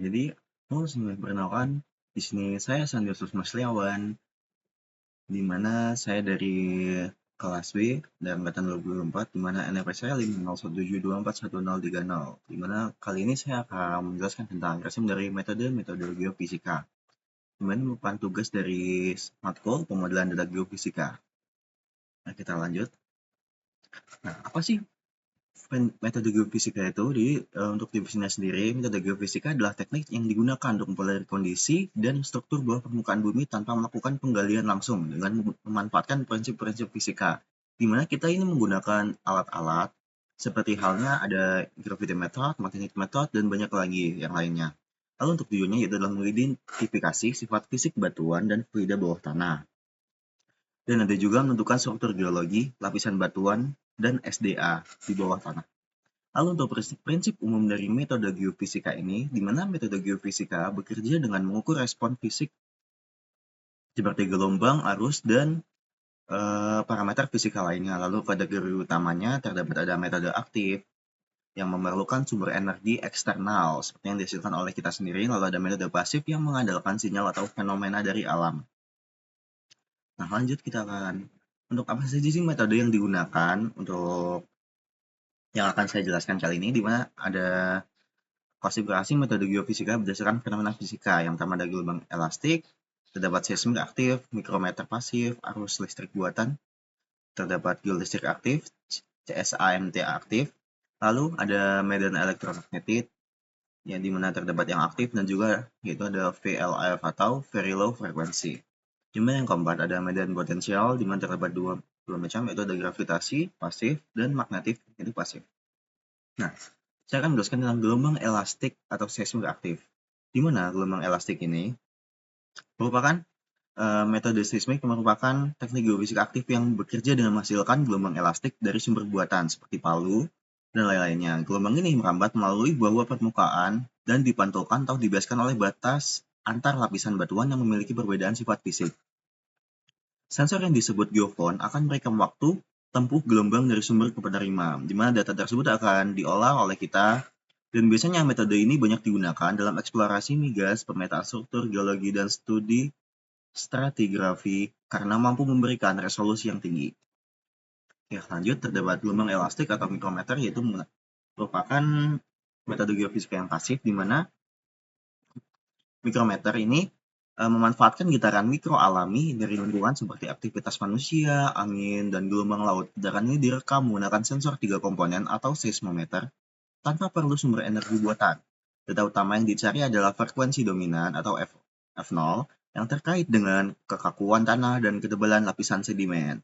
Jadi, halo semuanya, perkenalkan, di sini saya Sandi Mas Liawan, di mana saya dari kelas B dan angkatan 2024, di mana NPM saya 50172411030, di mana kali ini saya akan menjelaskan tentang resim dari metode geofisika, di mana merupakan tugas dari matkul pemodelan data geofisika. Nah, kita lanjut. Nah, apa sih metode geofisika itu? Jadi, untuk definisinya sendiri, metode geofisika adalah teknik yang digunakan untuk mempelajari kondisi dan struktur bawah permukaan bumi tanpa melakukan penggalian langsung dengan memanfaatkan prinsip-prinsip fisika. Di mana kita ini menggunakan alat-alat seperti halnya ada gravity method, magnetic method, dan banyak lagi yang lainnya. Lalu untuk tujuannya yaitu adalah mengidentifikasi sifat fisik batuan dan fluida bawah tanah. Dan ada juga menentukan struktur geologi, lapisan batuan, dan SDA di bawah tanah. Lalu untuk prinsip umum dari metode geofisika ini, di mana metode geofisika bekerja dengan mengukur respon fisik seperti gelombang, arus, dan parameter fisika lainnya. Lalu kategori utamanya terdapat ada metode aktif yang memerlukan sumber energi eksternal seperti yang dihasilkan oleh kita sendiri. Lalu ada metode pasif yang mengandalkan sinyal atau fenomena dari alam. Nah, lanjut kita akan untuk apa saja sih metode yang digunakan untuk yang akan saya jelaskan kali ini, di mana ada klasifikasi metode geofisika berdasarkan fenomena fisika. Yang pertama ada gelombang elastik, terdapat seismik aktif, mikrometer pasif, arus listrik buatan, terdapat geolistrik aktif, CSAMT aktif, lalu ada medan elektromagnetik, yang dimana terdapat yang aktif dan juga yaitu ada VLF atau Very Low Frequency. Dimana yang keempat ada medan potensial, dimana terdapat dua macam, yaitu ada gravitasi pasif dan magnetik itu pasif. Nah, saya akan menjelaskan tentang gelombang elastik atau seismik aktif. Di mana gelombang elastik ini merupakan metode seismik yang merupakan teknik geofisika aktif yang bekerja dengan menghasilkan gelombang elastik dari sumber buatan seperti palu dan lain-lainnya. Gelombang ini merambat melalui bawah permukaan dan dipantulkan atau dibiaskan oleh batas antar lapisan batuan yang memiliki perbedaan sifat fisik. Sensor yang disebut geofon akan merekam waktu tempuh gelombang dari sumber ke penerima, di mana data tersebut akan diolah oleh kita. Dan biasanya metode ini banyak digunakan dalam eksplorasi migas, pemetaan struktur geologi, dan studi stratigrafi karena mampu memberikan resolusi yang tinggi. Oke, lanjut terdapat gelombang elastik atau mikrometer, yaitu merupakan metode geofisika yang pasif, di mana mikrometer ini memanfaatkan getaran mikro alami dari lingkungan seperti aktivitas manusia, angin, dan gelombang laut. Getaran ini direkam menggunakan sensor 3 komponen atau seismometer tanpa perlu sumber energi buatan. Data utama yang dicari adalah frekuensi dominan atau F0 yang terkait dengan kekakuan tanah dan ketebalan lapisan sedimen.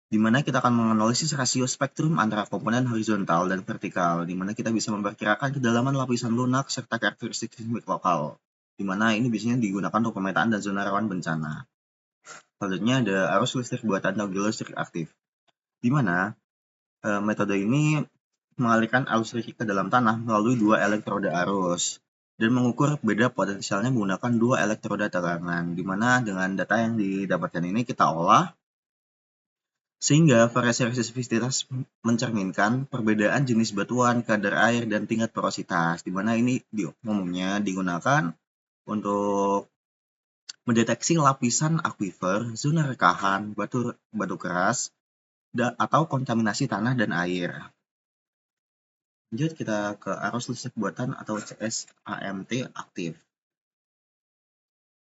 Di mana kita akan menganalisis rasio spektrum antara komponen horizontal dan vertikal, di mana kita bisa memperkirakan kedalaman lapisan lunak serta karakteristik sismik lokal, di mana ini biasanya digunakan untuk pemetaan dan zona rawan bencana. Selanjutnya ada arus listrik buatan atau geolistrik aktif, di mana metode ini mengalirkan arus listrik ke dalam tanah melalui dua elektroda arus dan mengukur beda potensialnya menggunakan dua elektroda tegangan, di mana dengan data yang didapatkan ini kita olah sehingga variasi resistitivitas mencerminkan perbedaan jenis batuan, kadar air, dan tingkat porositas, di mana ini umumnya digunakan untuk mendeteksi lapisan akuifer, zona rekahan, batu keras, atau kontaminasi tanah dan air. Lanjut kita ke arus listrik buatan atau CSAMT aktif,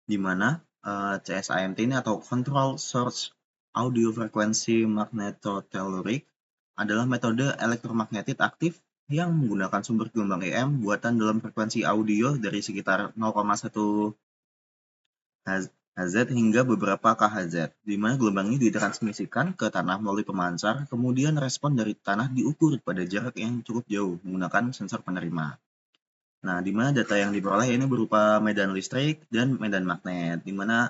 di mana CSAMT ini atau Control Source Audio Frequency Magnetotelluric adalah metode elektromagnetik aktif yang menggunakan sumber gelombang EM buatan dalam frekuensi audio dari sekitar 0,1 Hz hingga beberapa kHz, di mana gelombang ini ditransmisikan ke tanah melalui pemancar, kemudian respon dari tanah diukur pada jarak yang cukup jauh menggunakan sensor penerima. Nah, di mana data yang diperoleh ini berupa medan listrik dan medan magnet, di mana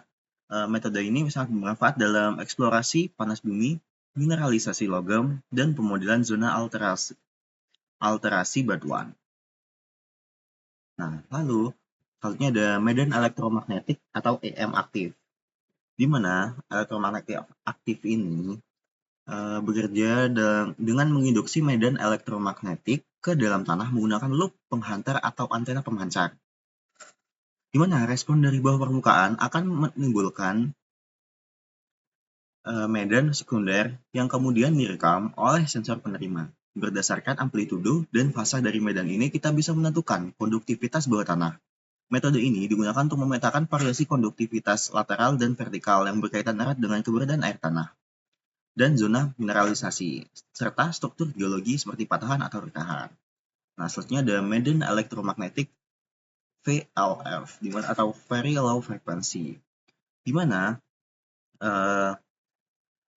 metode ini sangat bermanfaat dalam eksplorasi panas bumi, mineralisasi logam, dan pemodelan zona alterasi batuan. Nah, lalu selanjutnya ada medan elektromagnetik atau EM aktif, di mana elektromagnetik aktif ini bekerja dengan menginduksi medan elektromagnetik ke dalam tanah menggunakan loop penghantar atau antena pemancar. Di mana respon dari bawah permukaan akan menimbulkan medan sekunder yang kemudian direkam oleh sensor penerima. Berdasarkan amplitudo dan fasa dari medan ini, kita bisa menentukan konduktivitas bawah tanah. Metode ini digunakan untuk memetakan variasi konduktivitas lateral dan vertikal yang berkaitan erat dengan keberadaan air tanah dan zona mineralisasi, serta struktur geologi seperti patahan atau rekahan. Nah, selanjutnya ada medan elektromagnetik VLF, atau Very Low Frequency, di mana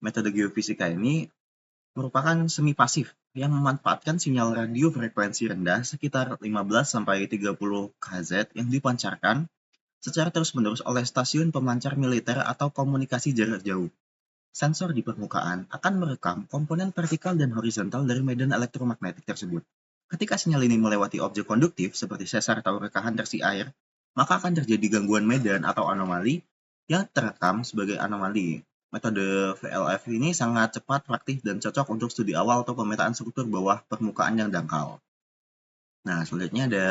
metode geofisika ini merupakan semi pasif yang memanfaatkan sinyal radio frekuensi rendah sekitar 15-30 Hz yang dipancarkan secara terus-menerus oleh stasiun pemancar militer atau komunikasi jarak jauh. Sensor di permukaan akan merekam komponen vertikal dan horizontal dari medan elektromagnetik tersebut. Ketika sinyal ini melewati objek konduktif seperti sesar atau rekahan tersi air, maka akan terjadi gangguan medan atau anomali yang terekam sebagai anomali. Metode VLF ini sangat cepat, praktis, dan cocok untuk studi awal atau pemetaan struktur bawah permukaan yang dangkal. Nah, selanjutnya ada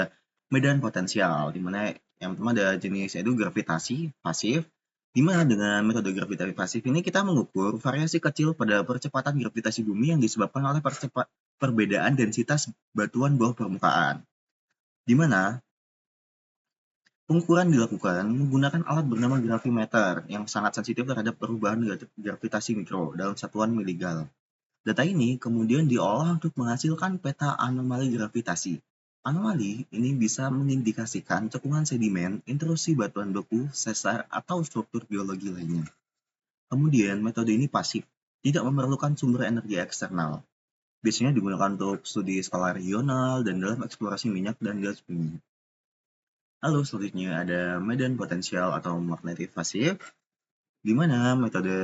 medan potensial, di mana yang pertama ada jenis yaitu gravitasi pasif, di mana dengan metode gravitasi pasif ini kita mengukur variasi kecil pada percepatan gravitasi bumi yang disebabkan oleh perbedaan densitas batuan bawah permukaan. Di mana pengukuran dilakukan menggunakan alat bernama gravimeter yang sangat sensitif terhadap perubahan gravitasi mikro dalam satuan miligal. Data ini kemudian diolah untuk menghasilkan peta anomali gravitasi. Anomali ini bisa mengindikasikan cekungan sedimen, intrusi batuan beku, sesar, atau struktur geologi lainnya. Kemudian metode ini pasif, tidak memerlukan sumber energi eksternal. Biasanya digunakan untuk studi skala regional dan dalam eksplorasi minyak dan gas bumi. Lalu selanjutnya ada medan potensial atau magnetik pasif, di mana metode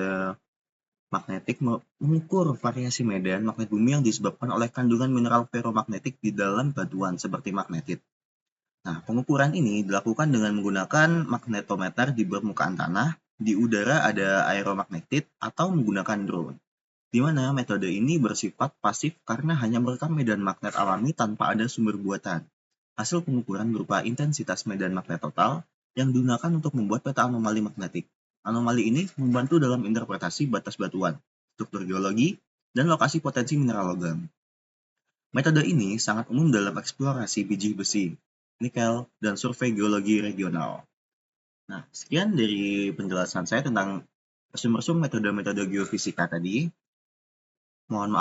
magnetik mengukur variasi medan magnet bumi yang disebabkan oleh kandungan mineral ferromagnetik di dalam batuan seperti magnetit. Nah, pengukuran ini dilakukan dengan menggunakan magnetometer di permukaan tanah, di udara ada aeromagnetit, atau menggunakan drone. Di mana metode ini bersifat pasif karena hanya merekam medan magnet alami tanpa ada sumber buatan. Hasil pengukuran berupa intensitas medan magnet total yang digunakan untuk membuat peta anomali magnetik. Anomali ini membantu dalam interpretasi batas batuan, struktur geologi, dan lokasi potensi mineral logam. Metode ini sangat umum dalam eksplorasi biji besi, nikel, dan survei geologi regional. Nah, sekian dari penjelasan saya tentang resume-resume metode-metode geofisika tadi. Mohon maaf